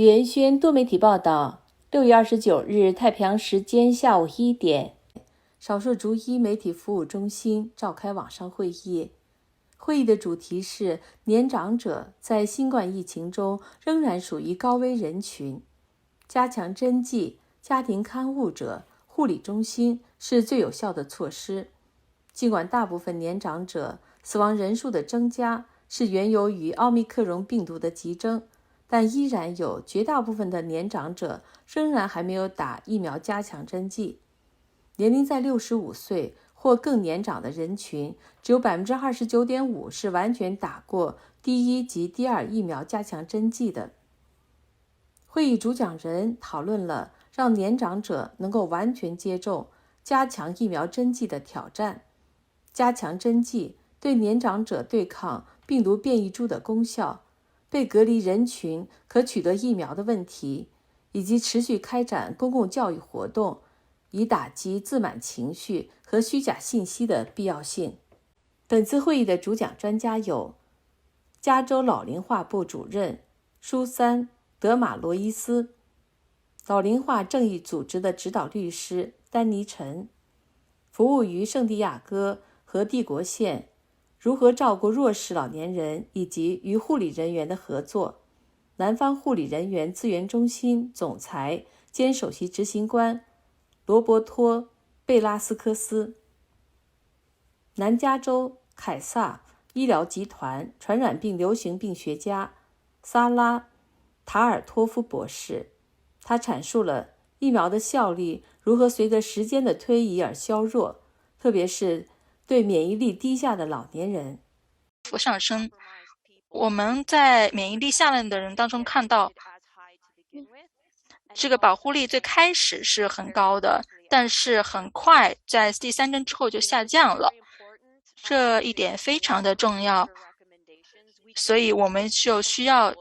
李元轩多媒体报道，6月29日太平洋时间下午1点，少数族裔媒体服务中心召开网上会议。会议的主题是年长者在新冠疫情中仍然属于高危人群，加强针剂、家庭看护者、护理中心是最有效的措施。尽管大部分年长者死亡人数的增加是缘由于奥密克戎病毒的急增，但依然有绝大部分的年长者仍然还没有打疫苗加强针剂。年龄在65岁或更年长的人群，只有 29.5% 是完全打过第一及第二疫苗加强针剂的。会议主讲人讨论了让年长者能够完全接种加强疫苗针剂的挑战，加强针剂对年长者对抗病毒变异株的功效，被隔离人群可取得疫苗的问题，以及持续开展公共教育活动，以打击自满情绪和虚假信息的必要性。本次会议的主讲专家有加州老龄化部主任Susan DeMarois，老龄化正义组织的指导律师丹尼陈，服务于圣地亚哥和帝国县，如何照顾弱势老年人以及与护理人员的合作，南方护理人员资源中心总裁兼首席执行官罗伯托·贝拉斯克斯，南加州凯撒医疗集团传染病流行病学家萨拉塔尔托夫博士，他阐述了疫苗的效力如何随着时间的推移而削弱，特别是对免疫力低下的老年人。上升，我们在免疫力下降的人当中看到，这个保护力最开始是很高的，但是很快在第3针之后就下降了，这一点非常的重要，所以我们就需要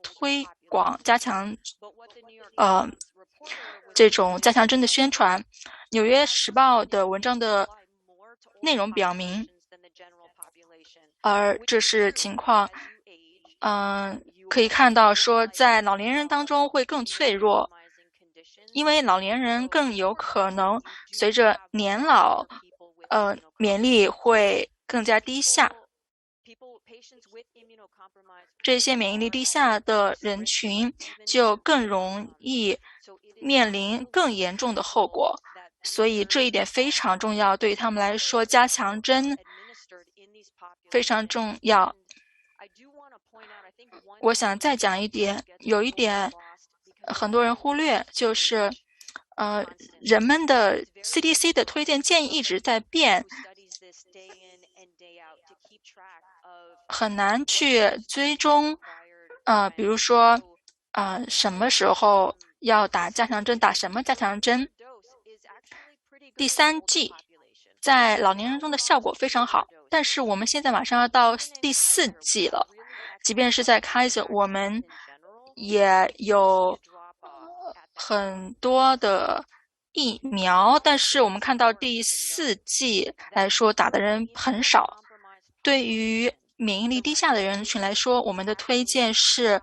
推广加强这种加强针的宣传。纽约时报的文章的内容表明，而这是情况可以看到说在老年人当中会更脆弱，因为老年人更有可能随着年老免疫力会更加低下，这些免疫力低下的人群就更容易面临更严重的后果，所以这一点非常重要，对于他们来说加强针非常重要。我想再讲一点，有一点很多人忽略，就是人们的 CDC 的推荐建议一直在变，很难去追踪比如说什么时候要打加强针，打什么加强针。第3剂在老年人中的效果非常好，但是我们现在马上要到第4剂了，即便是在开着，我们也有很多的疫苗，但是我们看到第4剂来说打的人很少。对于免疫力低下的人群来说，我们的推荐是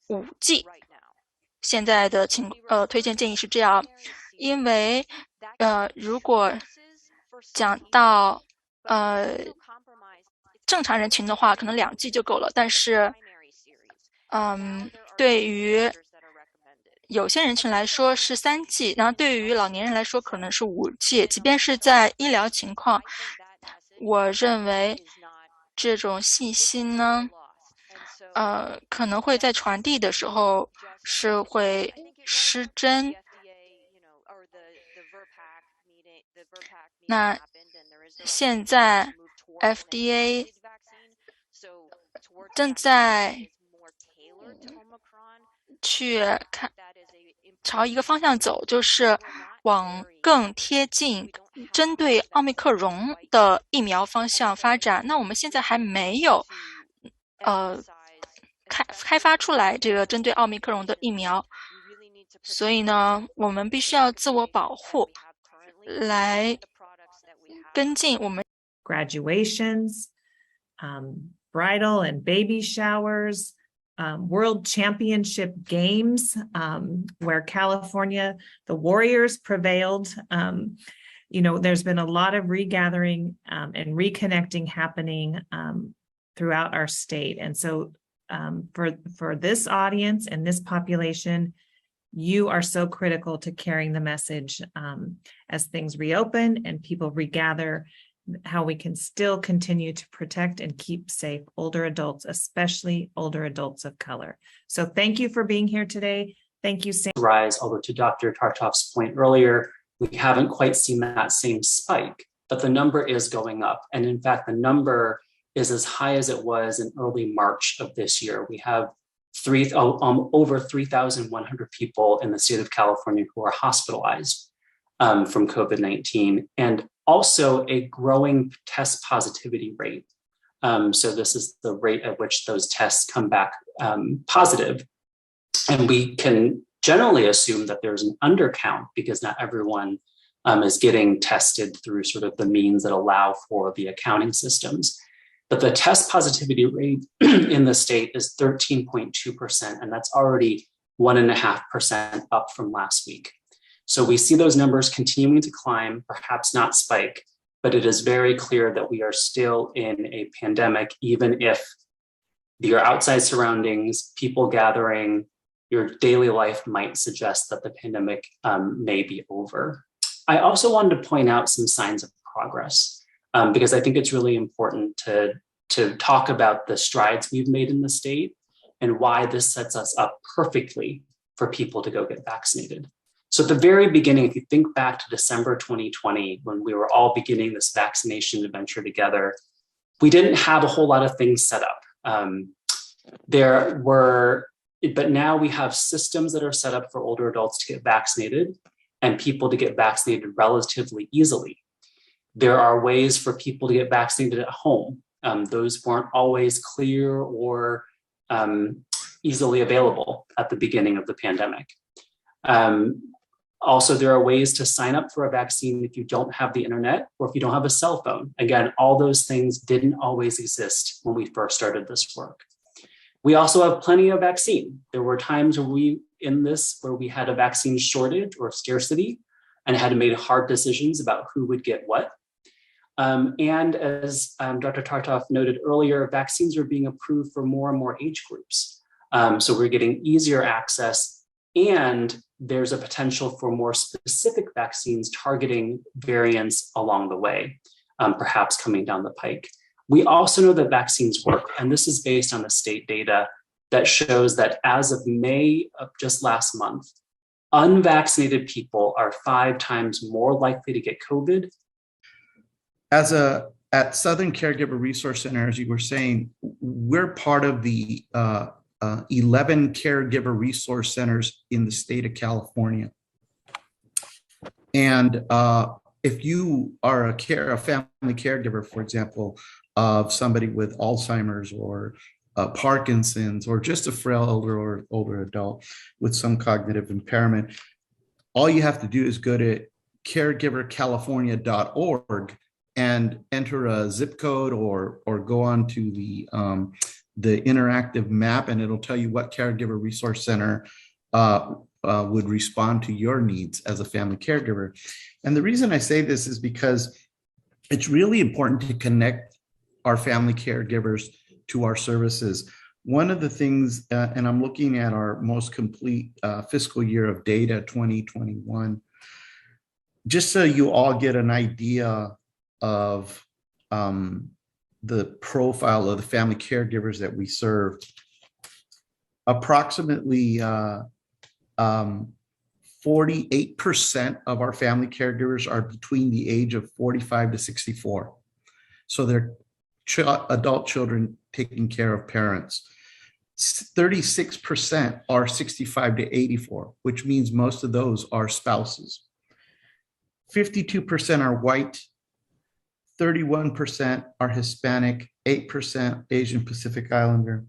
5剂。现在的推荐建议是这样，因为如果讲到正常人群的话，可能2剂就够了，但是对于有些人群来说是3剂，然后对于老年人来说可能是5剂。即便是在医疗情况，我认为这种信息呢可能会在传递的时候是会失真。那现在 FDA 正在去朝一个方向走，就是往更贴近针对奥密克戎的疫苗方向发展。那我们现在还没有开发出来这个针对奥密克戎的疫苗，所以呢，我们必须要自我保护，来跟进我们 graduations, bridal and baby showers, World Championship Games, where California, the Warriors prevailed. There's been a lot of regathering and reconnecting happening throughout our state. And so for this audience and this population, you are so critical to carrying the message as things reopen and people regather, how we can still continue to protect and keep safe older adults, especially older adults of color. So thank you for being here today. Thank you, Sam. Rise, although to Dr. Tartof's point earlier, we haven't quite seen that same spike, but the number is going up. And in fact, the number is as high as it was in early March of this year. We have over 3,100 people in the state of California who are hospitalized from COVID-19, and also a growing test positivity rate. So this is the rate at which those tests come back positive. And we can generally assume that there's an undercount because not everyone is getting tested through sort of the means that allow for the accounting systems. But the test positivity rate in the state is 13.2%, and that's already 1.5% up from last week. So we see those numbers continuing to climb, perhaps not spike, but it is very clear that we are still in a pandemic, even if your outside surroundings, people gathering, your daily life might suggest that the pandemic may be over. I also wanted to point out some signs of progress. Because I think it's really important to talk about the strides we've made in the state and why this sets us up perfectly for people to go get vaccinated. So at the very beginning, if you think back to December 2020, when we were all beginning this vaccination adventure together, we didn't have a whole lot of things set up. But now we have systems that are set up for older adults to get vaccinated and people to get vaccinated relatively easily. There are ways for people to get vaccinated at home. Those weren't always clear or easily available at the beginning of the pandemic. Also, there are ways to sign up for a vaccine if you don't have the internet or if you don't have a cell phone. Again, all those things didn't always exist when we first started this work. We also have plenty of vaccine. There were times where we had a vaccine shortage or scarcity and had to make hard decisions about who would get what. And as Dr. Tartof noted earlier, vaccines are being approved for more and more age groups. So we're getting easier access, and there's a potential for more specific vaccines targeting variants along the way, perhaps coming down the pike. We also know that vaccines work, and this is based on the state data that shows that as of May of just last month, unvaccinated people are 5 times more likely to get COVID. At Southern Caregiver Resource Center, as you were saying, we're part of the 11 caregiver resource centers in the state of California. And if you are a family caregiver, for example, of somebody with Alzheimer's or Parkinson's, or just a frail older adult with some cognitive impairment, all you have to do is go to caregivercalifornia.org and enter a zip code or go on to the interactive map, and it'll tell you what caregiver resource center would respond to your needs as a family caregiver. And the reason I say this is because it's really important to connect our family caregivers to our services. One of the things, and I'm looking at our most complete fiscal year of data, 2021, just so you all get an idea of the profile of the family caregivers that we serve. Approximately 48% of our family caregivers are between the age of 45 to 64. So they're adult children taking care of parents. 36% are 65 to 84, which means most of those are spouses. 52% are white, 31% are Hispanic, 8% Asian Pacific Islander,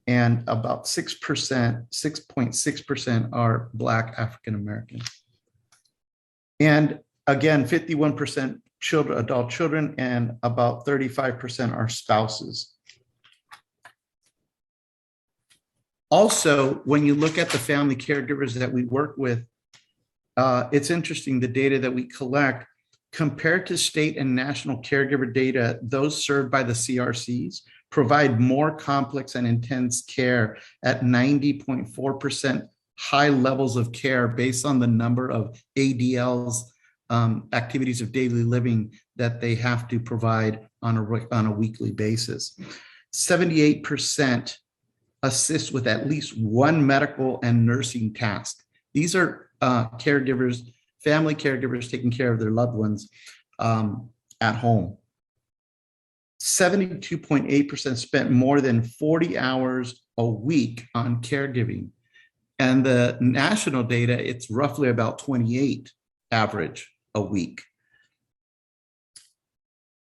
and about 6.6% are Black African American. And again, 51% adult children, and about 35% are spouses. Also, when you look at the family caregivers that we work with, it's interesting, the data that we collect compared to state and national caregiver data, those served by the CRCs provide more complex and intense care at 90.4% high levels of care based on the number of ADLs, activities of daily living, that they have to provide on a weekly basis. 78% assist with at least one medical and nursing task. These are caregivers, family caregivers taking care of their loved ones at home. 72.8% spent more than 40 hours a week on caregiving. And the national data, it's roughly about 28 average a week.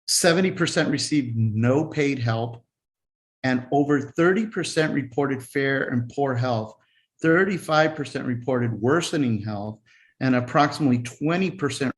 70% received no paid help, and over 30% reported fair and poor health. 35% reported worsening health, and approximately 20%